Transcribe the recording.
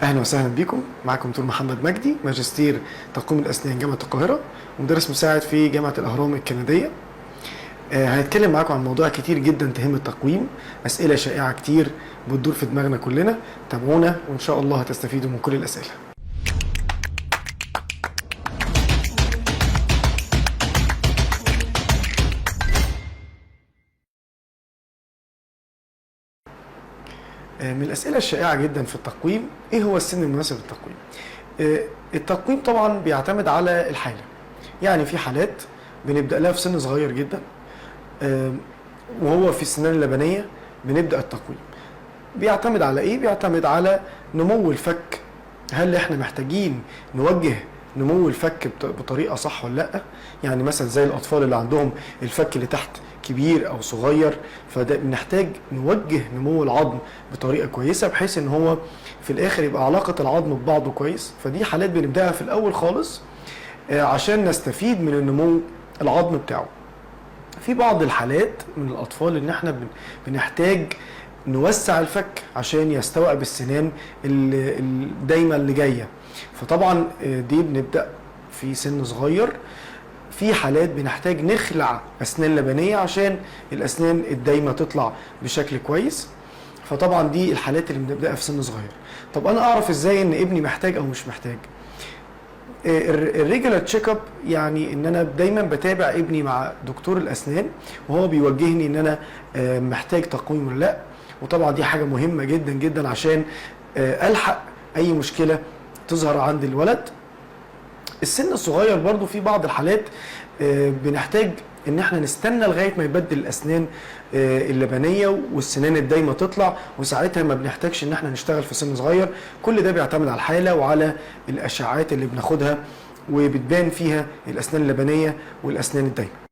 اهلا وسهلا بكم. معكم دكتور محمد مجدي، ماجستير تقويم الاسنان جامعه القاهره ومدرس مساعد في جامعه الاهرام الكنديه. هنتكلم معاكم عن مواضيع كتير جدا تهم التقويم، اسئله شائعه كتير بتدور في دماغنا كلنا. تابعونا وان شاء الله هتستفيدوا من كل الاسئله. من الاسئله الشائعه جدا في التقويم، ايه هو السن المناسب للتقويم؟ التقويم طبعا بيعتمد على الحاله. يعني في حالات بنبدا لها في سن صغير جدا، وهو في السنان اللبنيه بنبدا التقويم. بيعتمد على ايه؟ بيعتمد على نمو الفك. هل احنا محتاجين نوجه نمو الفك بطريقه صح ولا لا؟ يعني مثلا زي الاطفال اللي عندهم الفك اللي تحت كبير او صغير، فده بنحتاج نوجه نمو العظم بطريقه كويسه بحيث ان هو في الاخر يبقى علاقه العظم ببعضه كويس. فدي حالات بنبداها في الاول خالص عشان نستفيد من النمو العظم بتاعه. في بعض الحالات من الاطفال ان احنا بنحتاج نوسع الفك عشان يستوعب السنان الدايمه اللي جايه، فطبعا دي بنبدا في سن صغير. في حالات بنحتاج نخلع اسنان لبنيه عشان الاسنان الدايمه تطلع بشكل كويس، فطبعا دي الحالات اللي بنبداها في سن صغير. طب انا اعرف ازاي ان ابني محتاج او مش محتاج؟ الريجولار تشيك اب، يعني ان انا دايما بتابع ابني مع دكتور الاسنان وهو بيوجهني ان انا محتاج تقويم ولا لا. وطبعا دي حاجه مهمه جدا جدا عشان الحق اي مشكله تظهر عند الولد. السن الصغير برضو في بعض الحالات بنحتاج ان احنا نستنى لغايه ما يبدل الاسنان اللبنيه والسنان الدايمه تطلع، وساعتها ما بنحتاجش ان احنا نشتغل في سن صغير. كل ده بيعتمد على الحاله وعلى الاشعاعات اللي بناخدها وبتبان فيها الاسنان اللبنيه والاسنان الدايمه.